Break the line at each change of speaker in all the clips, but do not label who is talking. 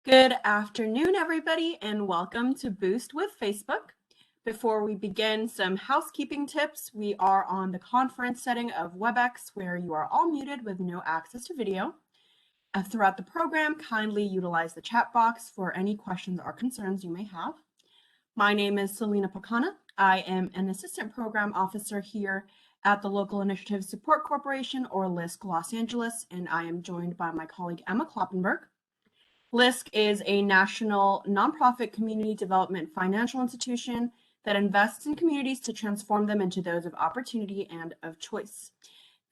Good afternoon, everybody, and welcome to Boost with Facebook. Before we begin, some housekeeping tips. We are on the conference setting of WebEx, where you are all muted with no access to video. Throughout the program, kindly utilize the chat box for any questions or concerns you may have. My name is Selena Pacana. I am an assistant program officer here at the Local Initiative Support Corporation, or LISC Los Angeles, and I am joined by my colleague Emma Kloppenberg. LISC is a national nonprofit community development financial institution that invests in communities to transform them into those of opportunity and of choice.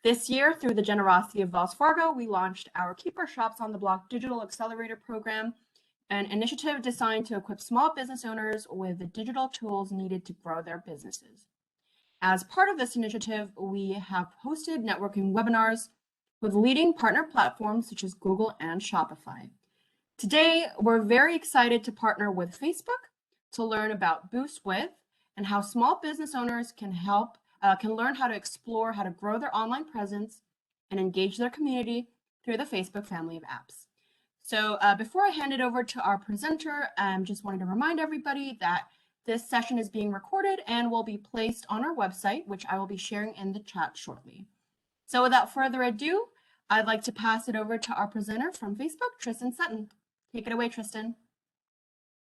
This year, through the generosity of Wells Fargo, we launched our Keep Our Shops on the Block Digital Accelerator Program, an initiative designed to equip small business owners with the digital tools needed to grow their businesses. As part of this initiative, we have hosted networking webinars with leading partner platforms such as Google and Shopify. Today, we're very excited to partner with Facebook to learn about Boost With and how small business owners can learn how to explore how to grow their online presence and engage their community through the Facebook family of apps. So before I hand it over to our presenter, I just wanted to remind everybody that this session is being recorded and will be placed on our website, which I will be sharing in the chat shortly. So without further ado, I'd like to pass it over to our presenter from Facebook, Tristan Sutton. Take it away, Tristan.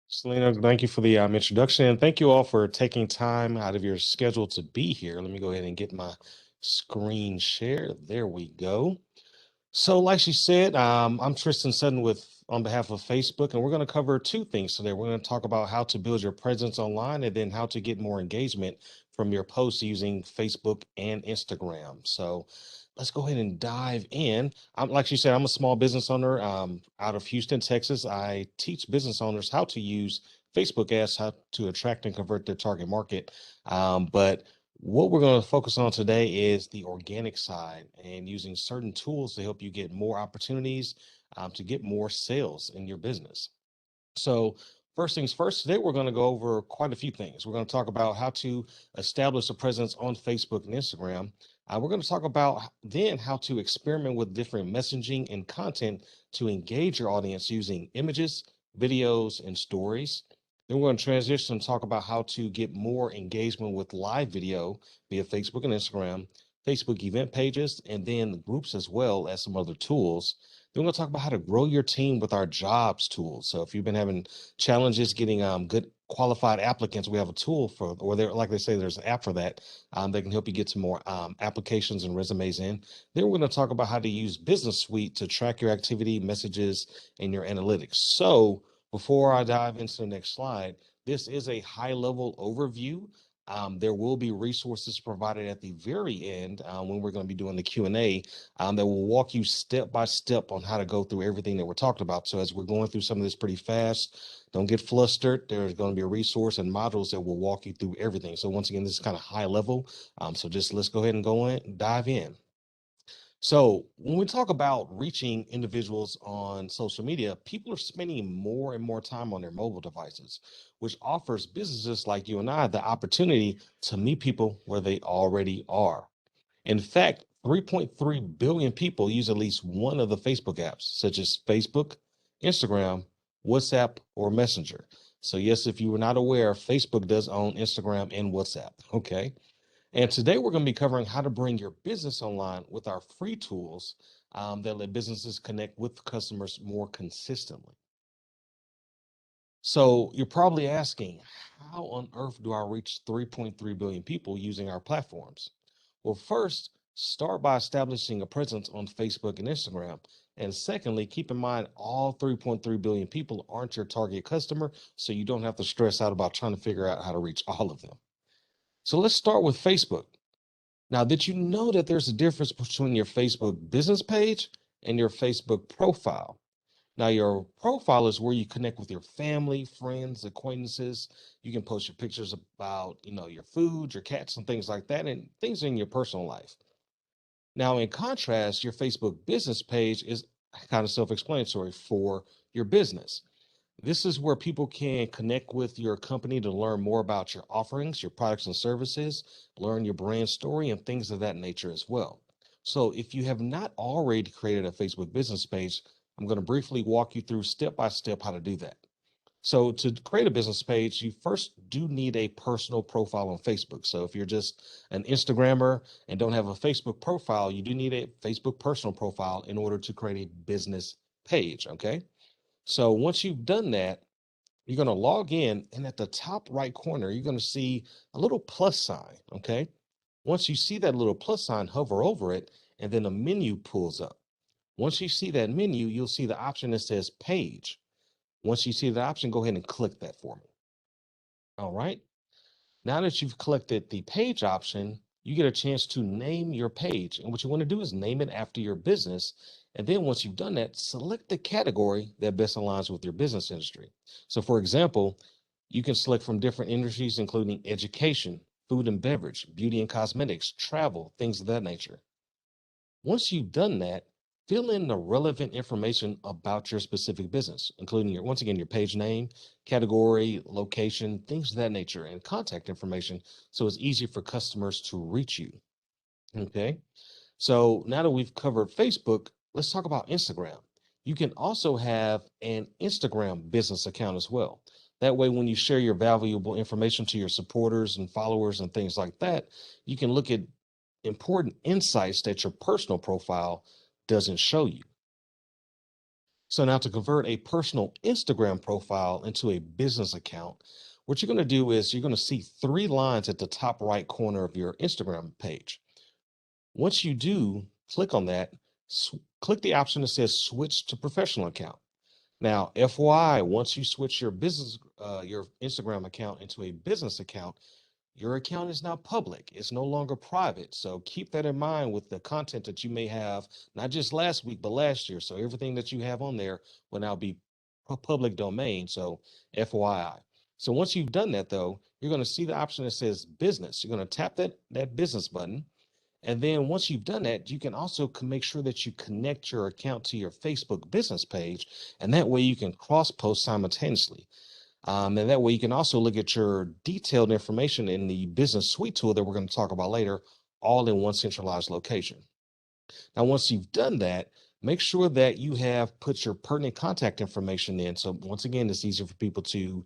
Selena, thank you for the introduction, and thank you all for taking time out of your schedule to be here. Let me go ahead and get my screen shared. There we go. So like she said, I'm Tristan Sutton on behalf of Facebook, and we're going to cover two things today. We're going to talk about how to build your presence online and then how to get more engagement from your posts using Facebook and Instagram. So let's go ahead and dive in. Like she said, I'm a small business owner out of Houston, Texas. I teach business owners how to use Facebook ads, how to attract and convert their target market. But what we're going to focus on today is the organic side and using certain tools to help you get more opportunities to get more sales in your business. So first things first, today we're going to go over quite a few things. We're going to talk about how to establish a presence on Facebook and Instagram. We're going to talk about then how to experiment with different messaging and content to engage your audience using images, videos, and stories. Then we're going to transition and talk about how to get more engagement with live video via Facebook and Instagram, Facebook event pages, and then groups as well as some other tools. Then we're going to talk about how to grow your team with our jobs tools. So if you've been having challenges getting good qualified applicants, we have a tool for, or like they say, there's an app for that that can help you get some more applications and resumes in. Then we're going to talk about how to use Business Suite to track your activity, messages, and your analytics. So before I dive into the next slide, this is a high-level overview. There will be resources provided at the very end when we're going to be doing the Q&A that will walk you step by step on how to go through everything that we're talking about. So as we're going through some of this pretty fast, don't get flustered. There's going to be a resource and modules that will walk you through everything. So once again, this is kind of high level. So just let's go ahead and dive in. So when we talk about reaching individuals on social media, people are spending more and more time on their mobile devices, which offers businesses like you and I the opportunity to meet people where they already are. In fact, 3.3 billion people use at least one of the Facebook apps, such as Facebook, Instagram, WhatsApp, or Messenger. So yes, if you were not aware, Facebook does own Instagram and WhatsApp, okay? And today we're going to be covering how to bring your business online with our free tools that let businesses connect with customers more consistently. So you're probably asking, how on earth do I reach 3.3 billion people using our platforms? Well, first, start by establishing a presence on Facebook and Instagram. And secondly, keep in mind all 3.3 billion people aren't your target customer, so you don't have to stress out about trying to figure out how to reach all of them. So let's start with Facebook. Now, did you know that there's a difference between your Facebook business page and your Facebook profile? Now, your profile is where you connect with your family, friends, acquaintances. You can post your pictures about, your food, your cats, and things like that, and things in your personal life. Now, in contrast, your Facebook business page is kind of self-explanatory for your business. This is where people can connect with your company to learn more about your offerings, your products and services, learn your brand story, and things of that nature as well. So if you have not already created a Facebook business page, I'm going to briefly walk you through step by step how to do that. So to create a business page, you first do need a personal profile on Facebook. So if you're just an Instagrammer and don't have a Facebook profile, you do need a Facebook personal profile in order to create a business page, okay? So once you've done that, you're going to log in, and at the top right corner, you're going to see a little plus sign, okay? Once you see that little plus sign, hover over it, and then a menu pulls up. Once you see that menu, you'll see the option that says page. Once you see the option, go ahead and click that for me. All right. Now that you've collected the page option, you get a chance to name your page. And what you want to do is name it after your business. And then once you've done that, select the category that best aligns with your business industry. So for example, you can select from different industries, including education, food and beverage, beauty and cosmetics, travel, things of that nature. Once you've done that, fill in the relevant information about your specific business, including your, once again, your page name, category, location, things of that nature, and contact information. So it's easy for customers to reach you. Okay. So now that we've covered Facebook, let's talk about Instagram. You can also have an Instagram business account as well. That way, when you share your valuable information to your supporters and followers and things like that, you can look at important insights that your personal profile doesn't show you. So now to convert a personal Instagram profile into a business account, what you're going to do is you're going to see 3 lines at the top right corner of your Instagram page. Once you do, click on that, click the option that says switch to professional account. Now, FYI, once you switch your your Instagram account into a business account, your account is now public. It's no longer private. So keep that in mind with the content that you may have, not just last week, but last year. So everything that you have on there will now be public domain. So FYI. So once you've done that, though, you're going to see the option that says business. You're going to tap that business button. And then once you've done that, you can also make sure that you connect your account to your Facebook business page. And that way you can cross post simultaneously. And that way you can also look at your detailed information in the business suite tool that we're going to talk about later, all in one centralized location. Now, once you've done that, make sure that you have put your pertinent contact information in. So once again, it's easier for people to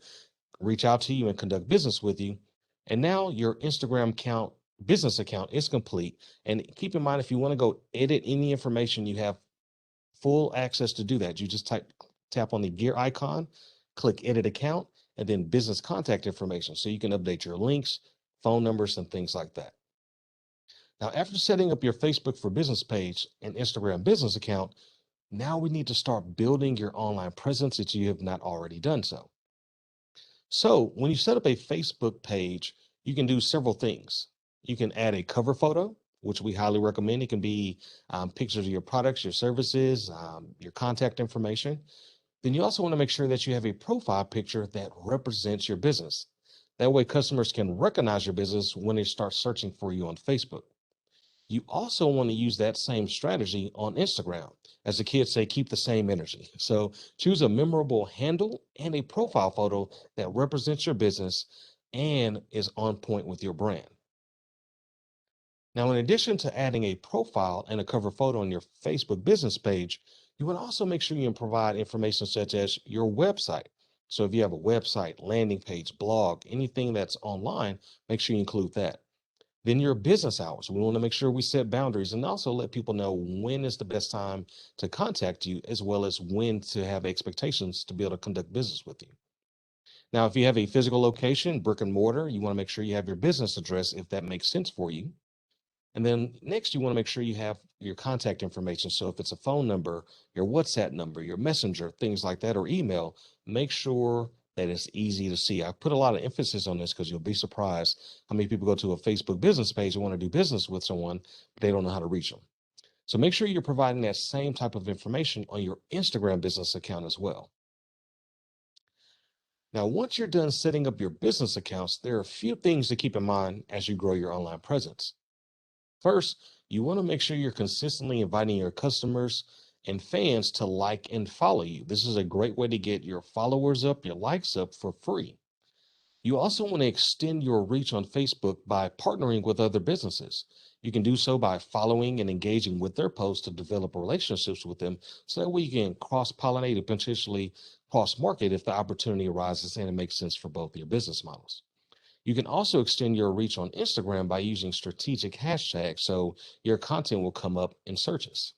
reach out to you and conduct business with you. And now your Instagram account, business account is complete. And keep in mind, if you want to go edit any information, you have full access to do that. You just tap on the gear icon, click edit account, and then business contact information. So you can update your links, phone numbers, and things like that. Now, after setting up your Facebook for Business page and Instagram business account, now we need to start building your online presence if you have not already done so. So when you set up a Facebook page, you can do several things. You can add a cover photo, which we highly recommend. It can be pictures of your products, your services, your contact information. Then you also want to make sure that you have a profile picture that represents your business. That way customers can recognize your business when they start searching for you on Facebook. You also want to use that same strategy on Instagram. As the kids say, keep the same energy. So choose a memorable handle and a profile photo that represents your business and is on point with your brand. Now, in addition to adding a profile and a cover photo on your Facebook business page, you would also make sure you provide information such as your website. So if you have a website, landing page, blog, anything that's online, make sure you include that. Then your business hours. We want to make sure we set boundaries and also let people know when is the best time to contact you, as well as when to have expectations to be able to conduct business with you. Now, if you have a physical location, brick and mortar, you want to make sure you have your business address if that makes sense for you. And then next, you want to make sure you have your contact information. So if it's a phone number, your WhatsApp number, your messenger, things like that, or email, make sure that it's easy to see. I put a lot of emphasis on this because you'll be surprised how many people go to a Facebook business page and want to do business with someone, but they don't know how to reach them. So make sure you're providing that same type of information on your Instagram business account as well. Now, once you're done setting up your business accounts, there are a few things to keep in mind as you grow your online presence. First, you want to make sure you're consistently inviting your customers and fans to like and follow you. This is a great way to get your followers up, your likes up for free. You also want to extend your reach on Facebook by partnering with other businesses. You can do so by following and engaging with their posts to develop relationships with them, so that way you can cross-pollinate and potentially cross-market if the opportunity arises and it makes sense for both your business models. You can also extend your reach on Instagram by using strategic hashtags, so your content will come up in searches.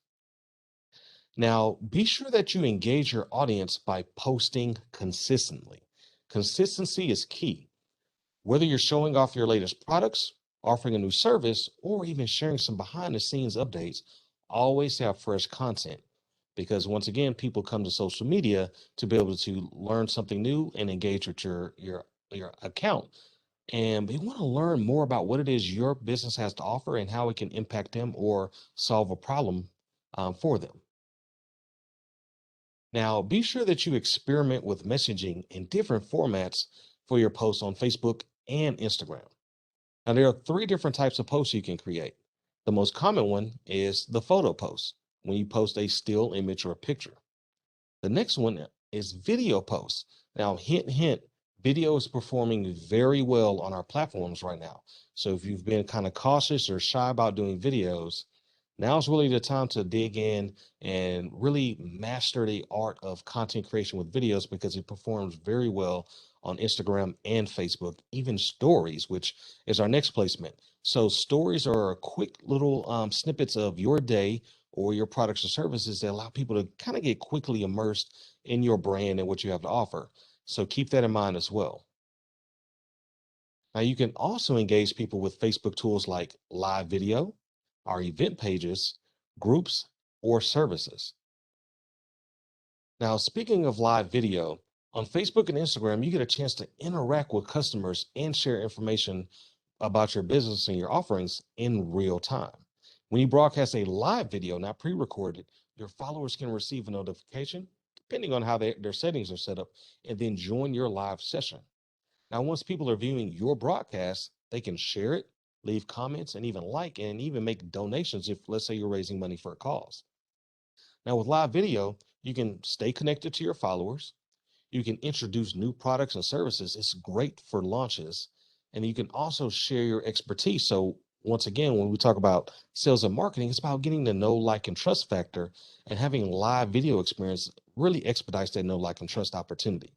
Now, be sure that you engage your audience by posting consistently. Consistency is key. Whether you're showing off your latest products, offering a new service, or even sharing some behind the scenes updates, always have fresh content. Because once again, people come to social media to be able to learn something new and engage with your account. And they want to learn more about what it is your business has to offer and how it can impact them or solve a problem for them. Now, be sure that you experiment with messaging in different formats for your posts on Facebook and Instagram. Now, there are three different types of posts you can create. The most common one is the photo post, when you post a still image or a picture. The next one is video posts. Now, hint, hint, video is performing very well on our platforms right now. So if you've been kind of cautious or shy about doing videos, now's really the time to dig in and really master the art of content creation with videos, because it performs very well on Instagram and Facebook, even stories, which is our next placement. So stories are quick little snippets of your day or your products or services that allow people to kind of get quickly immersed in your brand and what you have to offer. So keep that in mind as well. Now, you can also engage people with Facebook tools like live video, our event pages, groups, or services. Now, speaking of live video, on Facebook and Instagram, you get a chance to interact with customers and share information about your business and your offerings in real time. When you broadcast a live video, not pre-recorded, your followers can receive a notification, depending on how their settings are set up, and then join your live session. Now, once people are viewing your broadcast, they can share it, leave comments, and even like and even make donations if, let's say, you're raising money for a cause. Now, with live video, you can stay connected to your followers. You can introduce new products and services. It's great for launches. And you can also share your expertise. So, once again, when we talk about sales and marketing, it's about getting the know, like, and trust factor. And having live video experience really expedites that know, like, and trust opportunity.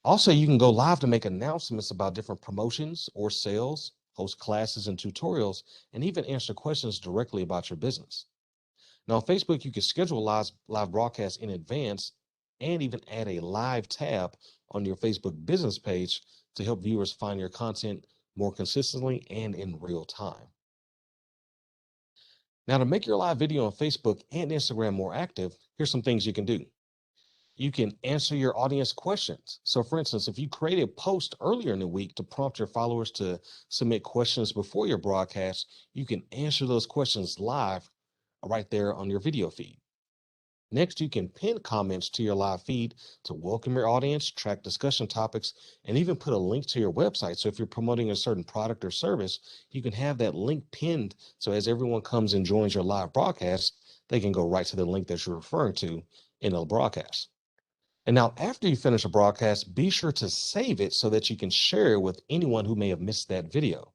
Also, you can go live to make announcements about different promotions or sales, host classes and tutorials, and even answer questions directly about your business. Now, on Facebook, you can schedule live broadcasts in advance and even add a live tab on your Facebook business page to help viewers find your content more consistently and in real time. Now, to make your live video on Facebook and Instagram more active, here's some things you can do. You can answer your audience questions. So, for instance, if you create a post earlier in the week to prompt your followers to submit questions before your broadcast, you can answer those questions live right there on your video feed. Next, you can pin comments to your live feed to welcome your audience, track discussion topics, and even put a link to your website. So if you're promoting a certain product or service, you can have that link pinned. So as everyone comes and joins your live broadcast, they can go right to the link that you're referring to in the broadcast. And now, after you finish a broadcast, be sure to save it so that you can share it with anyone who may have missed that video.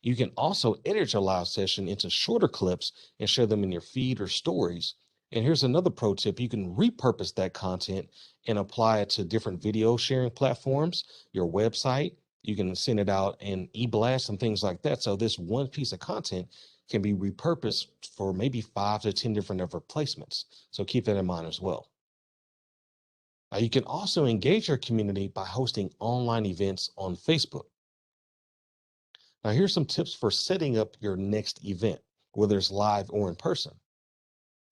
You can also edit your live session into shorter clips and share them in your feed or stories. And here's another pro tip. You can repurpose that content and apply it to different video sharing platforms, your website. You can send it out in e-blast and things like that. So this one piece of content can be repurposed for maybe 5 to 10 different replacements. So keep that in mind as well. Now, you can also engage your community by hosting online events on Facebook. Now, here's some tips for setting up your next event, whether it's live or in person.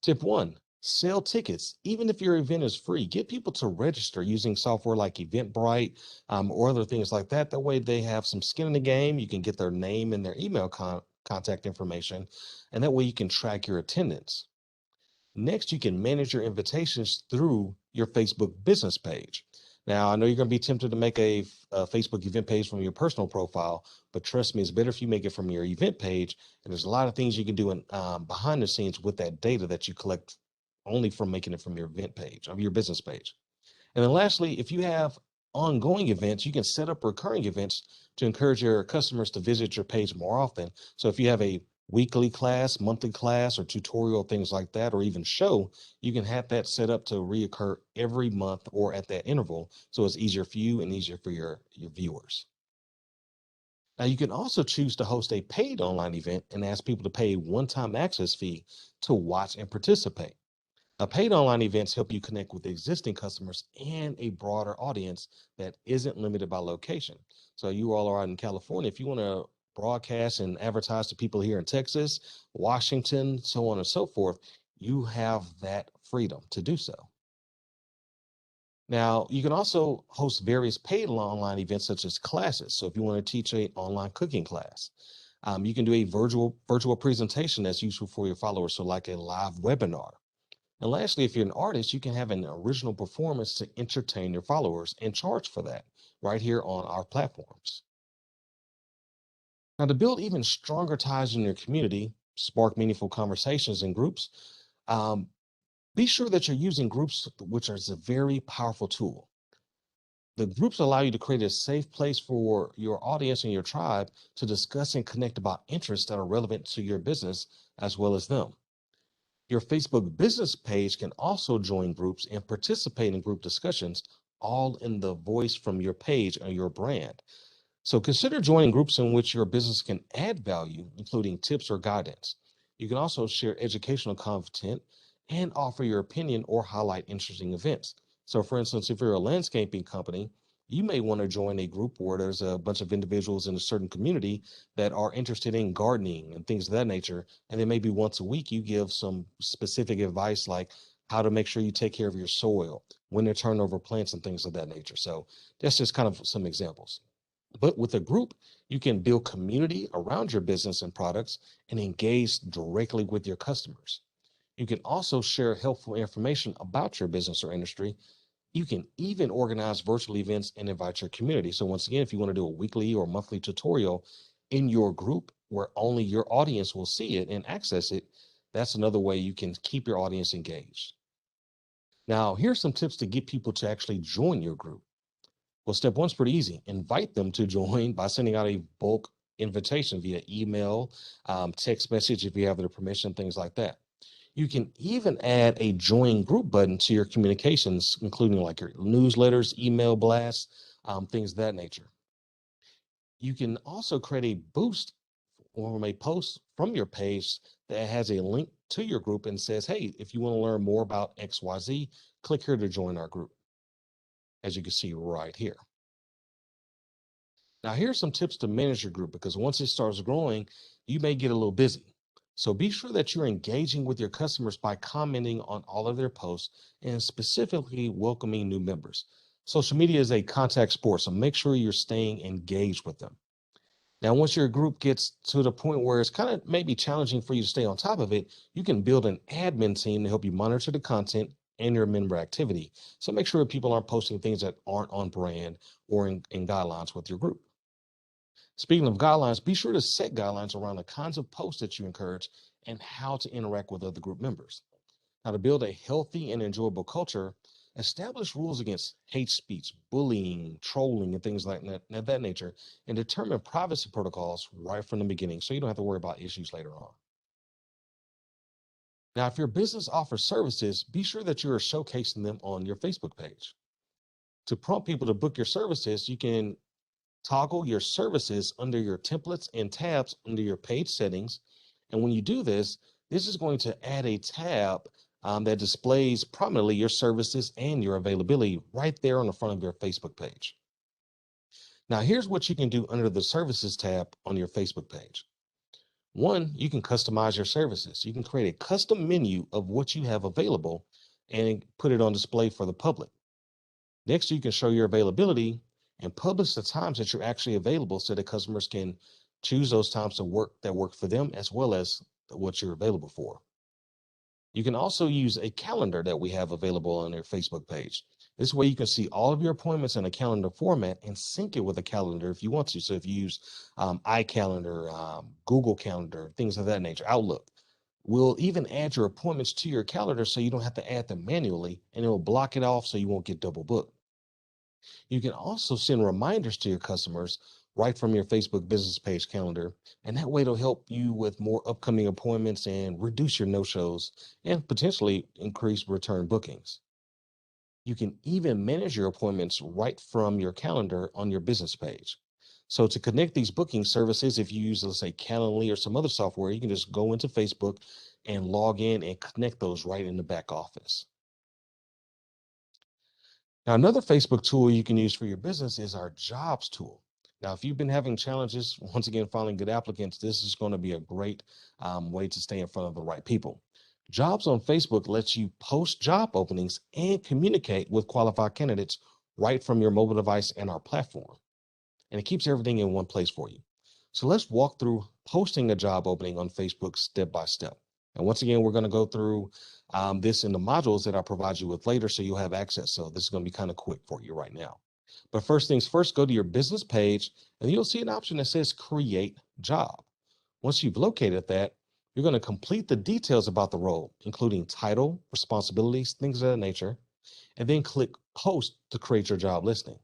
Tip one, sell tickets. Even if your event is free, get people to register using software like Eventbrite or other things like that. That way they have some skin in the game. You can get their name and their email contact information, and that way you can track your attendance. Next, you can manage your invitations through your Facebook business page. Now, I know you're going to be tempted to make a Facebook event page from your personal profile, but trust me, it's better if you make it from your event page. And there's a lot of things you can do behind the scenes with that data that you collect only from making it from your event page, of your business page. And then lastly, if you have ongoing events, you can set up recurring events to encourage your customers to visit your page more often. So if you have a weekly class, monthly class, or tutorial, things like that, or even show, you can have that set up to reoccur every month or at that interval. So it's easier for you and easier for your viewers. Now, you can also choose to host a paid online event and ask people to pay a one-time access fee to watch and participate. Now, paid online events help you connect with existing customers and a broader audience that isn't limited by location. So you all are out in California. If you want to broadcast and advertise to people here in Texas, Washington, so on and so forth, you have that freedom to do so. Now, you can also host various paid online events such as classes. So if you want to teach an online cooking class, you can do a virtual presentation that's useful for your followers. So like a live webinar. And lastly, if you're an artist, you can have an original performance to entertain your followers and charge for that right here on our platforms. Now, to build even stronger ties in your community, spark meaningful conversations in groups, um, be sure that you're using groups, which is a very powerful tool. The groups allow you to create a safe place for your audience and your tribe to discuss and connect about interests that are relevant to your business as well as them. Your Facebook business page can also join groups and participate in group discussions, all in the voice from your page or your brand. So consider joining groups in which your business can add value, including tips or guidance. You can also share educational content and offer your opinion or highlight interesting events. So for instance, if you're a landscaping company, you may want to join a group where there's a bunch of individuals in a certain community that are interested in gardening and things of that nature. And then maybe once a week, you give some specific advice like how to make sure you take care of your soil, when to turn over plants and things of that nature. So that's just kind of some examples. But with a group, you can build community around your business and products and engage directly with your customers. You can also share helpful information about your business or industry. You can even organize virtual events and invite your community. So once again, if you want to do a weekly or monthly tutorial in your group where only your audience will see it and access it, that's another way you can keep your audience engaged. Now, here's some tips to get people to actually join your group. Well, step one's pretty easy. Invite them to join by sending out a bulk invitation via email, text message if you have their permission, things like that. You can even add a join group button to your communications, including like your newsletters, email blasts, things of that nature. You can also create a boost or a post from your page that has a link to your group and says, hey, if you want to learn more about XYZ, click here to join our group, as you can see right here. Now, here's some tips to manage your group because once it starts growing, you may get a little busy. So be sure that you're engaging with your customers by commenting on all of their posts and specifically welcoming new members. Social media is a contact sport, so make sure you're staying engaged with them. Now, once your group gets to the point where it's kind of maybe challenging for you to stay on top of it, you can build an admin team to help you monitor the content and your member activity. So make sure that people aren't posting things that aren't on brand or in guidelines with your group. Speaking of guidelines, be sure to set guidelines around the kinds of posts that you encourage and how to interact with other group members. Now, to build a healthy and enjoyable culture, establish rules against hate speech, bullying, trolling, and things like that nature, and determine privacy protocols right from the beginning so you don't have to worry about issues later on. Now, if your business offers services, be sure that you are showcasing them on your Facebook page. To prompt people to book your services, you can toggle your services under your templates and tabs under your page settings. And when you do this, this is going to add a tab that displays prominently your services and your availability right there on the front of your Facebook page. Now, here's what you can do under the services tab on your Facebook page. One, you can customize your services. You can create a custom menu of what you have available and put it on display for the public. Next, you can show your availability and publish the times that you're actually available so that customers can choose those times to work for them as well as what you're available for. You can also use a calendar that we have available on your Facebook page. This way you can see all of your appointments in a calendar format and sync it with a calendar if you want to. So if you use iCalendar, Google Calendar, things of that nature, Outlook, we'll even add your appointments to your calendar so you don't have to add them manually, and it will block it off so you won't get double booked. You can also send reminders to your customers right from your Facebook business page calendar. And that way it'll help you with more upcoming appointments and reduce your no-shows and potentially increase return bookings. You can even manage your appointments right from your calendar on your business page. So to connect these booking services, if you use, let's say, Calendly or some other software, you can just go into Facebook and log in and connect those right in the back office. Now, another Facebook tool you can use for your business is our jobs tool. Now, if you've been having challenges, once again, finding good applicants, this is going to be a great way to stay in front of the right people. Jobs on Facebook lets you post job openings and communicate with qualified candidates right from your mobile device and our platform. And it keeps everything in one place for you. So let's walk through posting a job opening on Facebook step by step. And once again, we're going to go through this in the modules that I'll provide you with later so you'll have access. So this is going to be kind of quick for you right now. But first things first, go to your business page and you'll see an option that says create job. Once you've located that, you're going to complete the details about the role, including title, responsibilities, things of that nature, and then click post to create your job listing.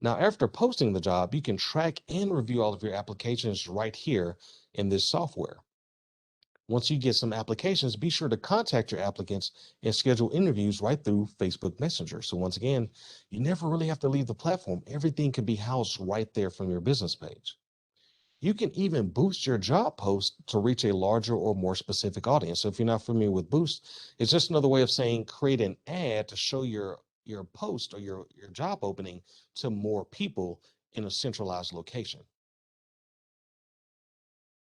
Now, after posting the job, you can track and review all of your applications right here in this software. Once you get some applications, be sure to contact your applicants and schedule interviews right through Facebook Messenger. So once again, you never really have to leave the platform. Everything can be housed right there from your business page. You can even boost your job post to reach a larger or more specific audience. So if you're not familiar with Boost, it's just another way of saying create an ad to show your post or your job opening to more people in a centralized location.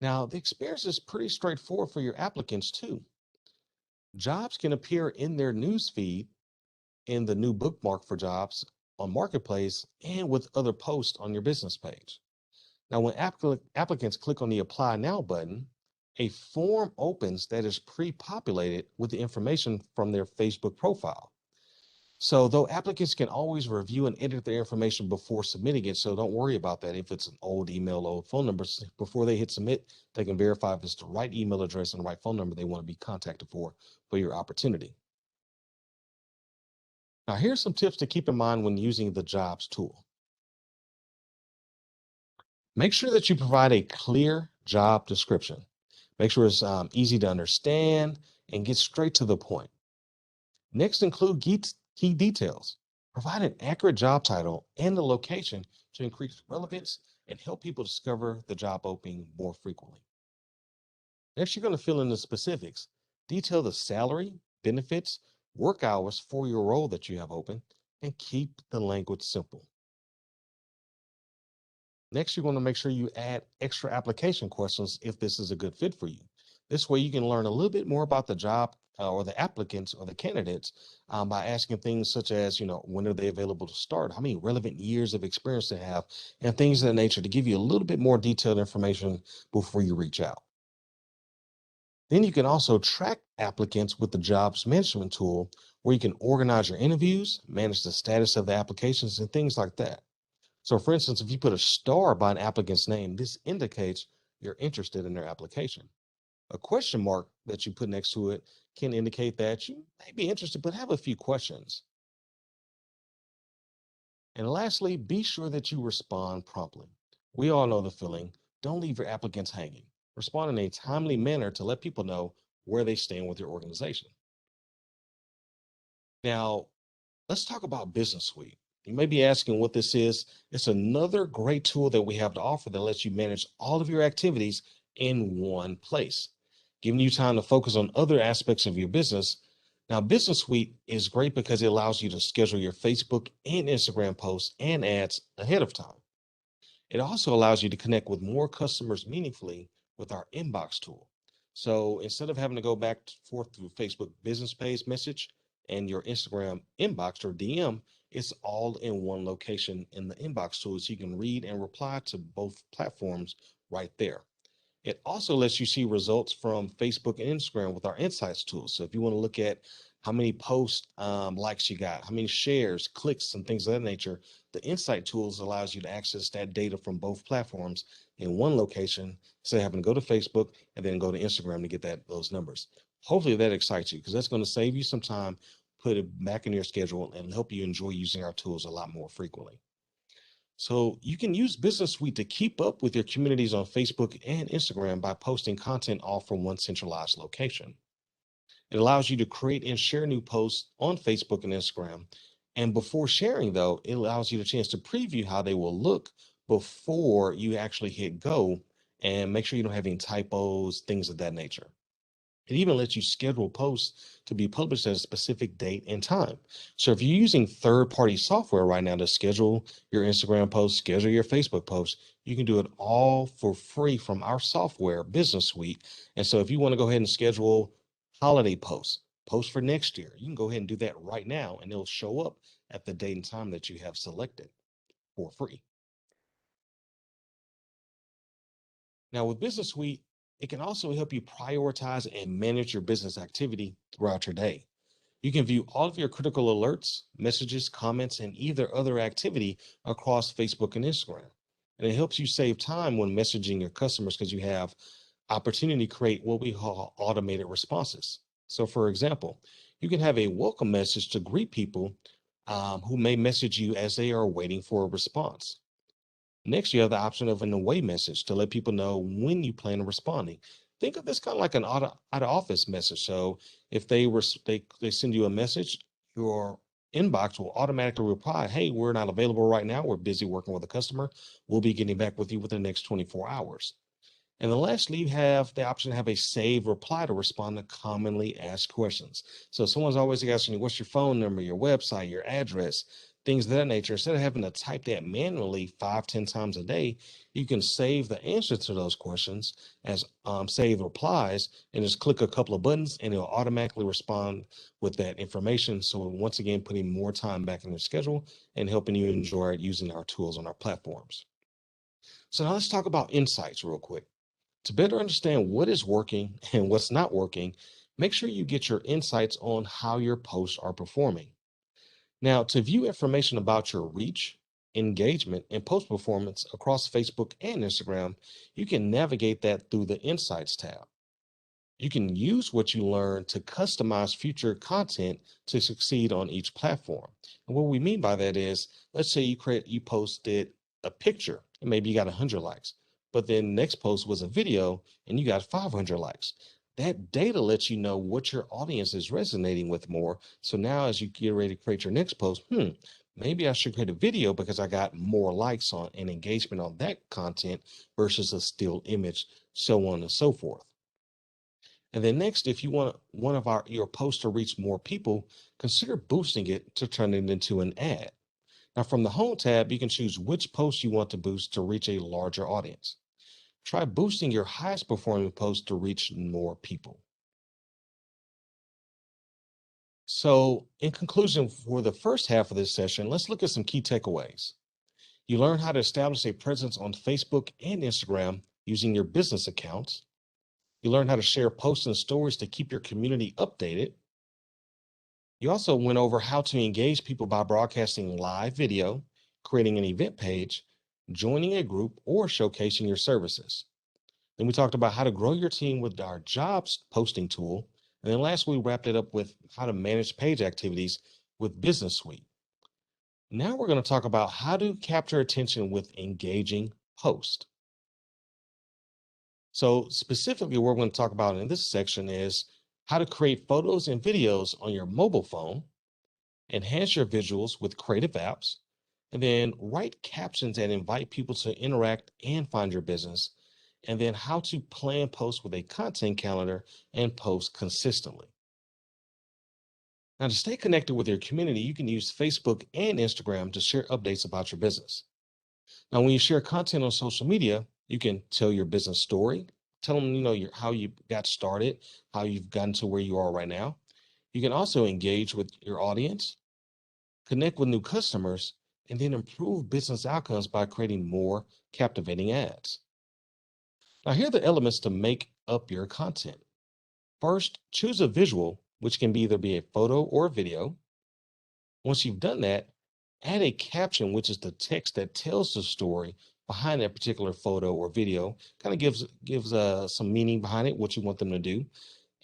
Now, the experience is pretty straightforward for your applicants too. Jobs can appear in their news feed in the new bookmark for jobs on Marketplace and with other posts on your business page. Now, when applicants click on the Apply Now button, a form opens that is pre-populated with the information from their Facebook profile. So, though applicants can always review and edit their information before submitting it, so don't worry about that. If it's an old email, old phone number, before they hit submit, they can verify if it's the right email address and the right phone number they want to be contacted for your opportunity. Now, here's some tips to keep in mind when using the Jobs tool. Make sure that you provide a clear job description. Make sure it's easy to understand and get straight to the point. Next, include key details. Provide an accurate job title and the location to increase relevance and help people discover the job opening more frequently. Next, you're going to fill in the specifics. Detail the salary, benefits, work hours for your role that you have open, and keep the language simple. Next, you're going to make sure you add extra application questions if this is a good fit for you. This way, you can learn a little bit more about the job or the applicants or the candidates by asking things such as, when are they available to start? How many relevant years of experience they have, and things of that nature to give you a little bit more detailed information before you reach out. Then you can also track applicants with the jobs management tool where you can organize your interviews, manage the status of the applications, and things like that. So for instance, if you put a star by an applicant's name, this indicates you're interested in their application. A question mark that you put next to it can indicate that you may be interested, but have a few questions. And lastly, be sure that you respond promptly. We all know the feeling. Don't leave your applicants hanging. Respond in a timely manner to let people know where they stand with your organization. Now, let's talk about Business Suite. You may be asking what this is. It's another great tool that we have to offer that lets you manage all of your activities in one place, giving you time to focus on other aspects of your business. Now, Business Suite is great because it allows you to schedule your Facebook and Instagram posts and ads ahead of time. It also allows you to connect with more customers meaningfully with our inbox tool. So instead of having to go back and forth through Facebook business page message and your Instagram inbox or DM, it's all in one location in the inbox tool so you can read and reply to both platforms right there. It also lets you see results from Facebook and Instagram with our insights tool. So if you want to look at how many post likes you got, how many shares, clicks, and things of that nature, the insight tools allows you to access that data from both platforms in one location instead of having to go to Facebook and then go to Instagram to get those numbers. Hopefully that excites you because that's going to save you some time, put it back in your schedule, and help you enjoy using our tools a lot more frequently. So you can use Business Suite to keep up with your communities on Facebook and Instagram by posting content all from one centralized location. It allows you to create and share new posts on Facebook and Instagram. And before sharing, though, it allows you the chance to preview how they will look before you actually hit go and make sure you don't have any typos, things of that nature. It even lets you schedule posts to be published at a specific date and time. So if you're using third-party software right now to schedule your Instagram posts, schedule your Facebook posts, you can do it all for free from our software, Business Suite. And so if you want to go ahead and schedule holiday posts for next year, you can go ahead and do that right now, and it'll show up at the date and time that you have selected for free. Now, with Business Suite, it can also help you prioritize and manage your business activity throughout your day. You can view all of your critical alerts, messages, comments, and either other activity across Facebook and Instagram. And it helps you save time when messaging your customers because you have opportunity to create what we call automated responses. So, for example, you can have a welcome message to greet people who may message you as they are waiting for a response. Next, you have the option of an away message to let people know when you plan on responding. Think of this kind of like an out of office message. So if they send you a message, your inbox will automatically reply, "Hey, we're not available right now. We're busy working with a customer. We'll be getting back with you within the next 24 hours." And then lastly, you have the option to have a save reply to respond to commonly asked questions. So someone's always asking you, what's your phone number, your website, your address, things of that nature. Instead of having to type that manually 5, 10 times a day, you can save the answer to those questions as save replies and just click a couple of buttons and it'll automatically respond with that information. So once again, putting more time back in your schedule and helping you enjoy using our tools on our platforms. So now let's talk about insights real quick. To better understand what is working and what's not working, make sure you get your insights on how your posts are performing. Now, to view information about your reach, engagement, and post performance across Facebook and Instagram, you can navigate that through the Insights tab. You can use what you learn to customize future content to succeed on each platform. And what we mean by that is, let's say you posted a picture and maybe you got 100 likes, but then next post was a video and you got 500 likes. That data lets you know what your audience is resonating with more. So now as you get ready to create your next post, maybe I should create a video because I got more likes on and engagement on that content versus a still image, so on and so forth. And then next, if you want one of your posts to reach more people, consider boosting it to turn it into an ad. Now from the home tab, you can choose which post you want to boost to reach a larger audience. Try boosting your highest performing post to reach more people. So in conclusion, for the first half of this session, let's look at some key takeaways. You learn how to establish a presence on Facebook and Instagram using your business accounts. You learn how to share posts and stories to keep your community updated. You also went over how to engage people by broadcasting live video, creating an event page, joining a group, or showcasing your services. Then we talked about how to grow your team with our jobs posting tool. And then last we wrapped it up with how to manage page activities with Business Suite. Now we're going to talk about how to capture attention with engaging posts. So specifically, what we're going to talk about in this section is how to create photos and videos on your mobile phone, enhance your visuals with creative apps, and then write captions that invite people to interact and find your business, and then how to plan posts with a content calendar and post consistently. Now, to stay connected with your community, you can use Facebook and Instagram to share updates about your business. Now, when you share content on social media, you can tell your business story, tell them, how you got started, how you've gotten to where you are right now. You can also engage with your audience, connect with new customers, and then improve business outcomes by creating more captivating ads. Now, here are the elements to make up your content. First, choose a visual, which can either be a photo or a video. Once you've done that, add a caption, which is the text that tells the story behind that particular photo or video, kind of gives some meaning behind it, what you want them to do.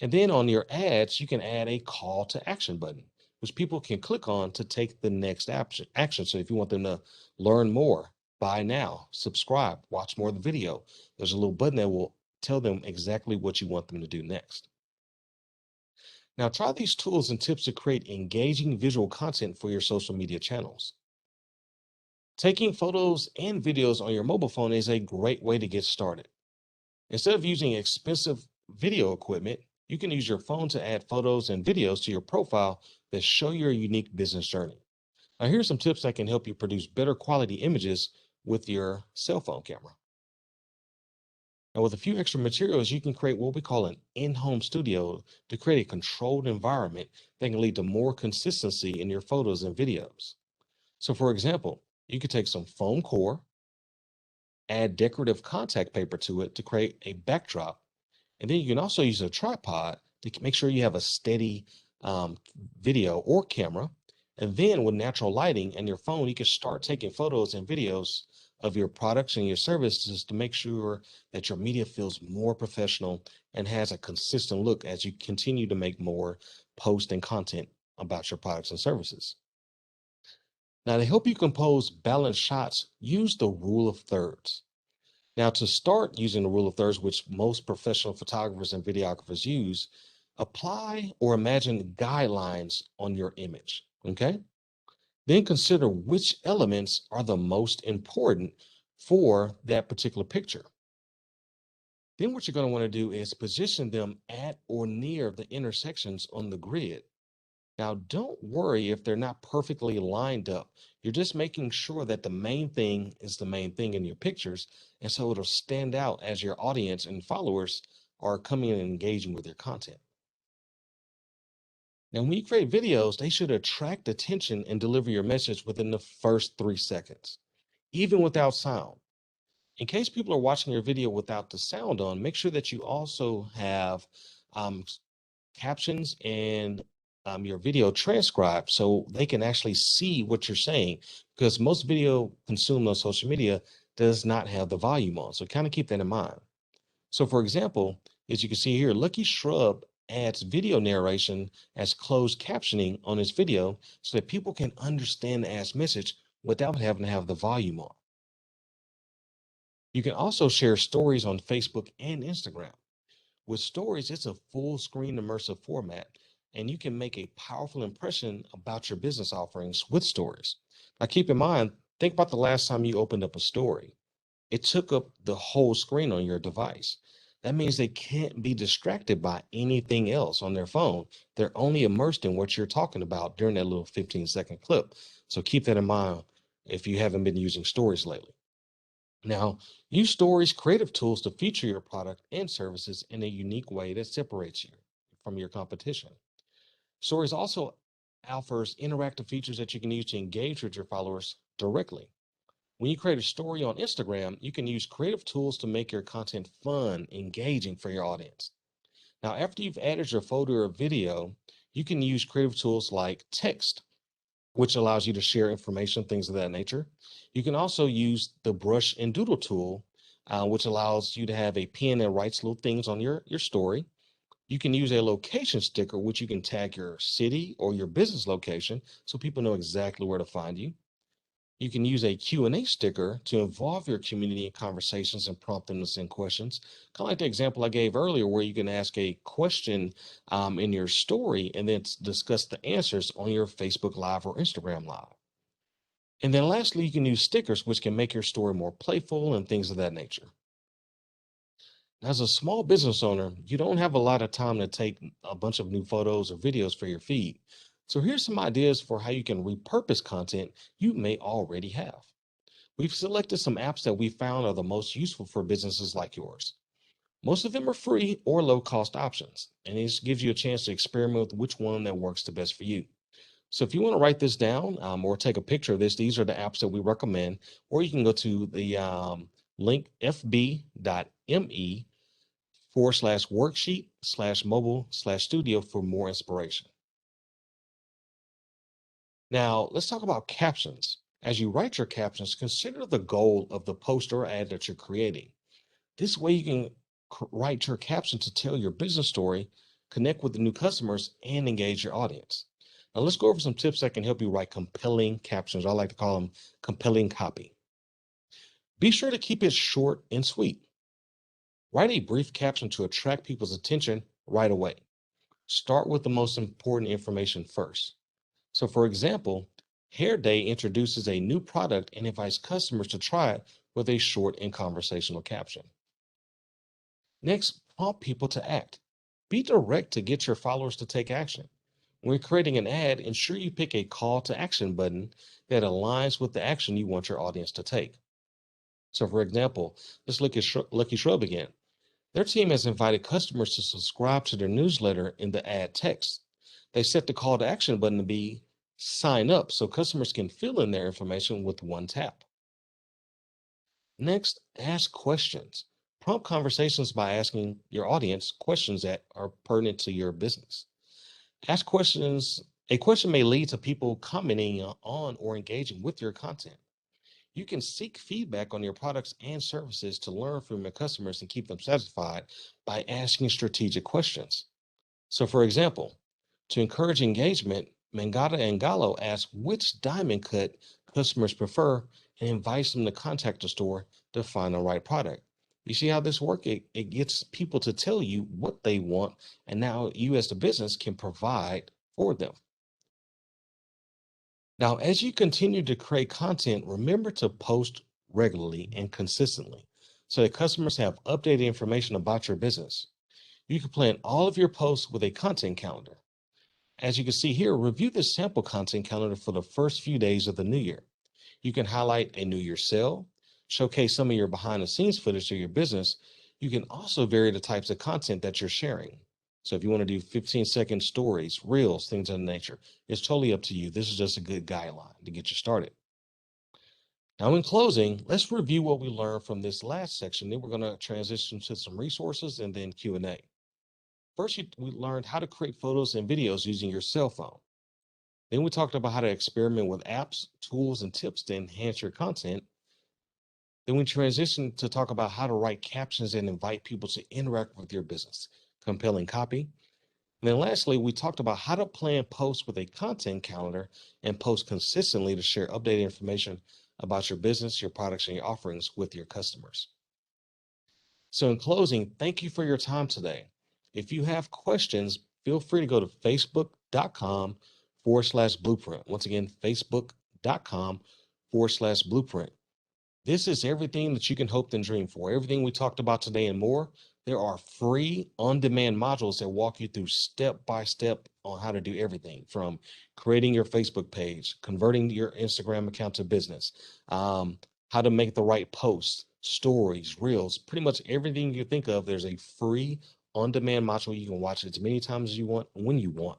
And then on your ads, you can add a call to action button, which people can click on to take the next action. So if you want them to learn more, buy now, subscribe, watch more of the video. There's a little button that will tell them exactly what you want them to do next. Now, try these tools and tips to create engaging visual content for your social media channels. Taking photos and videos on your mobile phone is a great way to get started. Instead of using expensive video equipment, you can use your phone to add photos and videos to your profile that show your unique business journey. Now, here's some tips that can help you produce better quality images with your cell phone camera. Now, with a few extra materials, you can create what we call an in-home studio to create a controlled environment that can lead to more consistency in your photos and videos. So, for example, you could take some foam core, add decorative contact paper to it to create a backdrop. And then you can also use a tripod to make sure you have a steady video or camera. And then with natural lighting and your phone, you can start taking photos and videos of your products and your services to make sure that your media feels more professional and has a consistent look as you continue to make more posts and content about your products and services. Now, to help you compose balanced shots, use the rule of thirds. Now, to start using the rule of thirds, which most professional photographers and videographers use, apply or imagine guidelines on your image, okay? Then consider which elements are the most important for that particular picture. Then what you're going to want to do is position them at or near the intersections on the grid. Now, don't worry if they're not perfectly lined up. You're just making sure that the main thing is the main thing in your pictures. And so it'll stand out as your audience and followers are coming and engaging with your content. Now, when you create videos, they should attract attention and deliver your message within the first 3 seconds, even without sound. In case people are watching your video without the sound on, make sure that you also have um, captions and your video transcribed so they can actually see what you're saying, because most video consumed on social media does not have the volume on. So kind of keep that in mind. So for example, as you can see here, Lucky Shrub adds video narration as closed captioning on his video so that people can understand the ads message without having to have the volume on. You can also share stories on Facebook and Instagram. With stories, it's a full screen immersive format, and you can make a powerful impression about your business offerings with stories. Now, keep in mind, think about the last time you opened up a story. It took up the whole screen on your device. That means they can't be distracted by anything else on their phone. They're only immersed in what you're talking about during that little 15-second clip. So keep that in mind if you haven't been using stories lately. Now, use Stories creative tools to feature your product and services in a unique way that separates you from your competition. Stories also offers interactive features that you can use to engage with your followers directly. When you create a story on Instagram, you can use creative tools to make your content fun, engaging for your audience. Now, after you've added your photo or video, you can use creative tools like text, which allows you to share information, things of that nature. You can also use the brush and doodle tool, which allows you to have a pen that writes little things on your story. You can use a location sticker, which you can tag your city or your business location so people know exactly where to find you. You can use a Q&A sticker to involve your community in conversations and prompt them to send questions. Kind of like the example I gave earlier, where you can ask a question in your story and then discuss the answers on your Facebook Live or Instagram Live. And then lastly, you can use stickers, which can make your story more playful and things of that nature. As a small business owner, you don't have a lot of time to take a bunch of new photos or videos for your feed. So here's some ideas for how you can repurpose content you may already have. We've selected some apps that we found are the most useful for businesses like yours. Most of them are free or low cost options, and this gives you a chance to experiment with which one that works the best for you. So if you want to write this down or take a picture of this, these are the apps that we recommend, or you can go to the link fb.me/worksheet/mobile/studio for more inspiration. Now, let's talk about captions. As you write your captions, consider the goal of the post or ad that you're creating. This way, you can write your caption to tell your business story, connect with the new customers, and engage your audience. Now, let's go over some tips that can help you write compelling captions. I like to call them compelling copy. Be sure to keep it short and sweet. Write a brief caption to attract people's attention right away. Start with the most important information first. So, for example, Hair Day introduces a new product and invites customers to try it with a short and conversational caption. Next, prompt people to act. Be direct to get your followers to take action. When creating an ad, ensure you pick a call to action button that aligns with the action you want your audience to take. So, for example, let's look at Lucky Shrub again. Their team has invited customers to subscribe to their newsletter in the ad text. They set the call to action button to be sign up so customers can fill in their information with one tap. Next, ask questions. Prompt conversations by asking your audience questions that are pertinent to your business. Ask questions. A question may lead to people commenting on or engaging with your content. You can seek feedback on your products and services to learn from your customers and keep them satisfied by asking strategic questions. So, for example, to encourage engagement, Mangata and Gallo asks which diamond cut customers prefer and invites them to contact the store to find the right product. You see how this works? It gets people to tell you what they want, and now you, as the business, can provide for them. Now, as you continue to create content, remember to post regularly and consistently so that customers have updated information about your business. You can plan all of your posts with a content calendar. As you can see here, review the sample content calendar for the first few days of the new year. You can highlight a New Year sale, showcase some of your behind the scenes footage of your business. You can also vary the types of content that you're sharing. So if you want to do 15-second stories, reels, things of that nature, it's totally up to you. This is just a good guideline to get you started. Now, in closing, let's review what we learned from this last section. Then we're going to transition to some resources and then Q&A. First, we learned how to create photos and videos using your cell phone. Then we talked about how to experiment with apps, tools, and tips to enhance your content. Then we transitioned to talk about how to write captions and invite people to interact with your business, compelling copy. And then lastly, we talked about how to plan posts with a content calendar and post consistently to share updated information about your business, your products, and your offerings with your customers. So in closing, thank you for your time today. If you have questions, feel free to go to facebook.com/blueprint. Once again, facebook.com/blueprint. This is everything that you can hope and dream for. Everything we talked about today and more. There are free on-demand modules that walk you through step by step on how to do everything from creating your Facebook page, converting your Instagram account to business, how to make the right posts, stories, reels, pretty much everything you think of. There's a free on-demand module. You can watch it as many times as you want, when you want.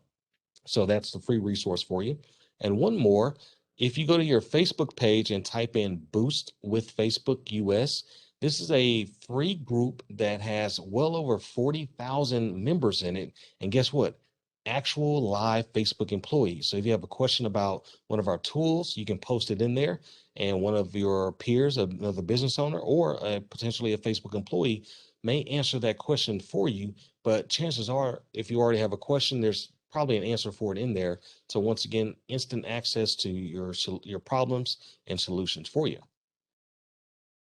So that's the free resource for you. And one more, if you go to your Facebook page and type in Boost with Facebook US, this is a free group that has well over 40,000 members in it. And guess what? Actual live Facebook employees. So if you have a question about one of our tools, you can post it in there. And one of your peers, another business owner, or potentially a Facebook employee may answer that question for you. But chances are, if you already have a question, there's probably an answer for it in there. So once again, instant access to your problems and solutions for you.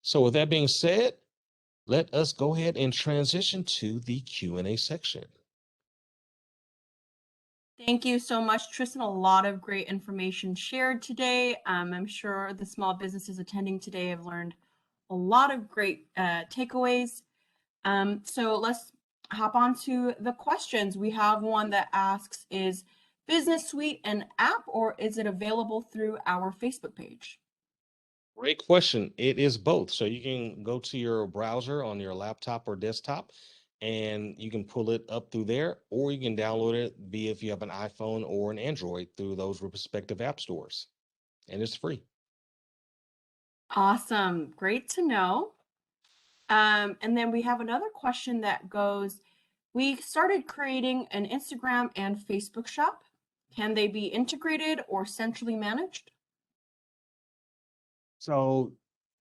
So with that being said, let us go ahead and transition to the Q&A section.
Thank you so much, Tristan. A lot of great information shared today. I'm sure the small businesses attending today have learned a lot of great takeaways. So let's hop on to the questions. We have one that asks, is Business Suite an app or is it available through our Facebook page?
Great question. It is both. So you can go to your browser on your laptop or desktop and you can pull it up through there, or you can download it via if you have an iPhone or an Android through those respective app stores. And it's free.
Awesome. Great to know. And then we have another question that goes, we started creating an Instagram and Facebook shop. Can they be integrated or centrally managed?
So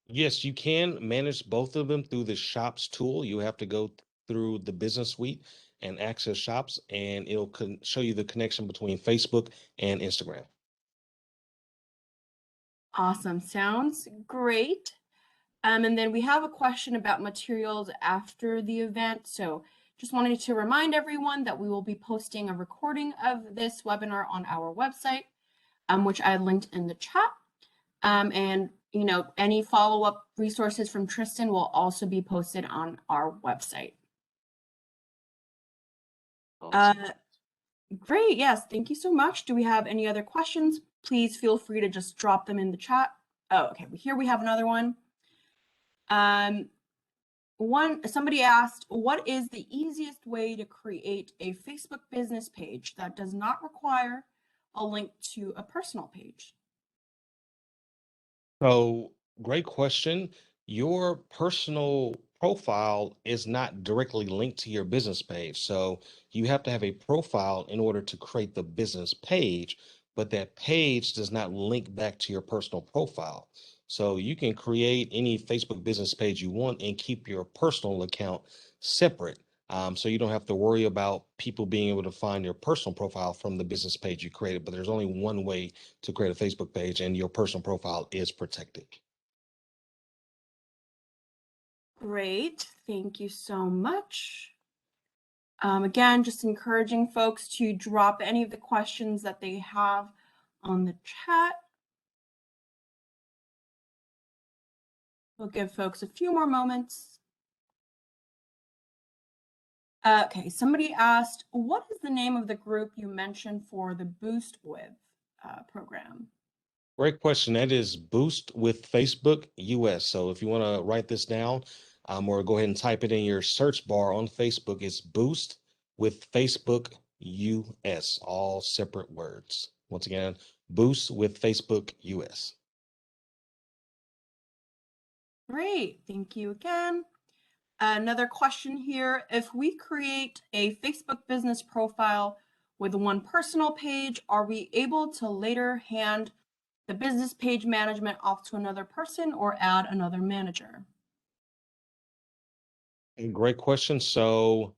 yes, you can manage both of them through the Shops tool. You have to go through the Business Suite and access Shops, and it'll show you the connection between Facebook and Instagram.
Awesome. Sounds great. And then we have a question about materials after the event. So just wanted to remind everyone that we will be posting a recording of this webinar on our website, which I linked in the chat. And any follow-up resources from Tristan will also be posted on our website.
Awesome.
Great, yes, thank you so much. Do we have any other questions? Please feel free to just drop them in the chat. Oh, okay, here we have another one. Somebody asked, what is the easiest way to create a Facebook business page that does not require a link to a personal page?
So, great question. Your personal profile is not directly linked to your business page. So, you have to have a profile in order to create the business page, but that page does not link back to your personal profile. So, you can create any Facebook business page you want and keep your personal account separate. So, you don't have to worry about people being able to find your personal profile from the business page you created. But there's only one way to create a Facebook page, and your personal profile is protected.
Great, thank you so much. Again, just encouraging folks to drop any of the questions that they have on the chat. We'll give folks a few more moments. Okay, somebody asked, what is the name of the group you mentioned for the Boost With program?
Great question. That is Boost with Facebook US. So if you want to write this down, or go ahead and type it in your search bar on Facebook, it's Boost with Facebook US, all separate words. Once again, Boost with Facebook US.
Great, thank you again. Another question here, if we create a Facebook business profile with one personal page, are we able to later hand the business page management off to another person or add another manager?
Great question. So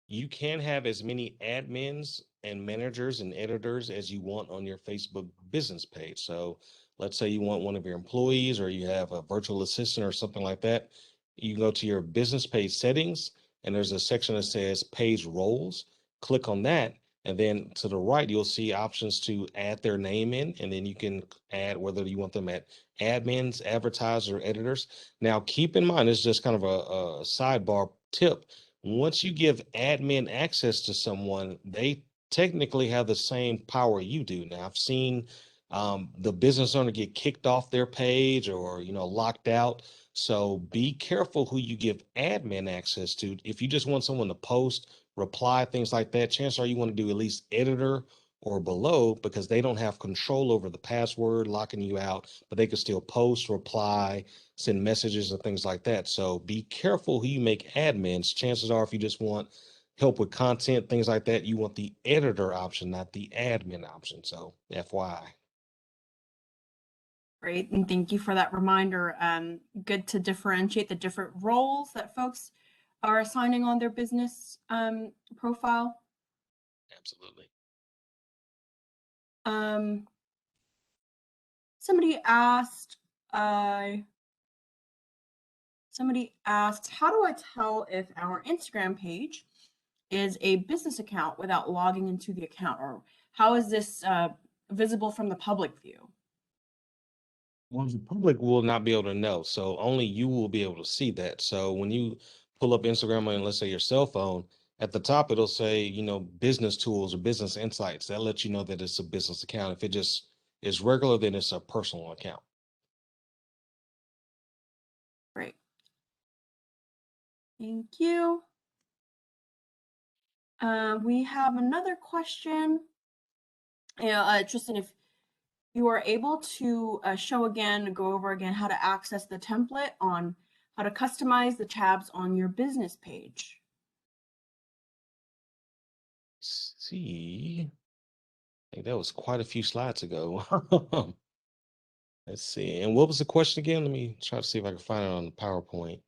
you can have as many admins and managers and editors as you want on your Facebook business page. So let's say you want one of your employees, or you have a virtual assistant or something like that. You can go to your business page settings, and there's a section that says page roles. Click on that. And then to the right, you'll see options to add their name in, and then you can add whether you want them at admins, advertisers, or editors. Now, keep in mind, it's just kind of a sidebar tip. Once you give admin access to someone, they technically have the same power you do. Now, I've seen the business owner get kicked off their page, or locked out. So be careful who you give admin access to. If you just want someone to post, reply, things like that, chances are you want to do at least editor or below, because they don't have control over the password locking you out, but they can still post, reply, send messages and things like that. So be careful who you make admins. Chances are, if you just want help with content, things like that, you want the editor option, not the admin option. So FYI.
Great, and thank you for that reminder. Good to differentiate the different roles that folks are assigning on their business profile.
Absolutely.
Somebody asked, how do I tell if our Instagram page is a business account without logging into the account, or how is this visible from the public view?
Well, the public will not be able to know. So only you will be able to see that. So when you pull up Instagram on, let's say, your cell phone, at the top, it'll say, business tools or business insights. That lets you know that it's a business account. If it just is regular, then it's a personal account.
Great. Thank you. We have another question. Tristan, if you are able to go over again how to access the template on how to customize the tabs on your business page.
See, I think that was quite a few slides ago. Let's see. And what was the question again? Let me try to see if I can find it on the PowerPoint.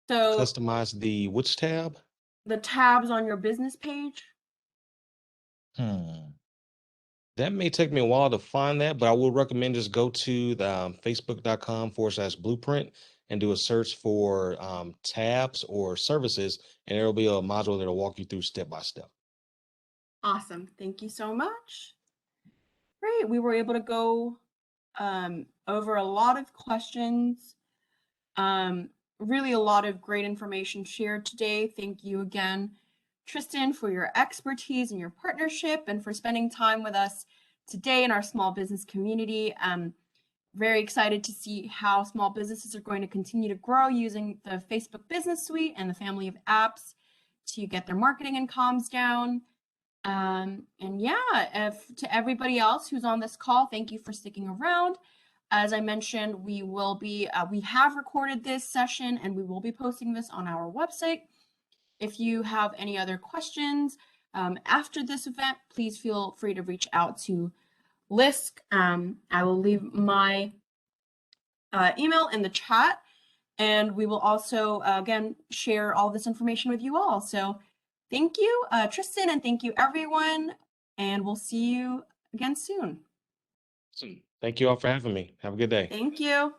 So
Customize the which tab?
the tabs on your business page.
Hmm. That may take me a while to find that, but I will recommend just go to the facebook.com/blueprint and do a search for tabs or services, and there will be a module that'll walk you through step by step.
Awesome. Thank you so much. Great. We were able to go over a lot of questions. Really a lot of great information shared today. Thank you again, Tristan, for your expertise and your partnership and for spending time with us today in our small business community. Very excited to see how small businesses are going to continue to grow using the Facebook Business Suite and the family of apps to get their marketing and comms down. And yeah, to everybody else who's on this call, thank you for sticking around. As I mentioned, we have recorded this session and we will be posting this on our website. If you have any other questions after this event, please feel free to reach out to Lisk. I will leave my email in the chat, and we will also, again, share all this information with you all. So thank you, Tristan, and thank you, everyone, and we'll see you again soon.
Awesome. Thank you all for having me. Have a good day.
Thank you.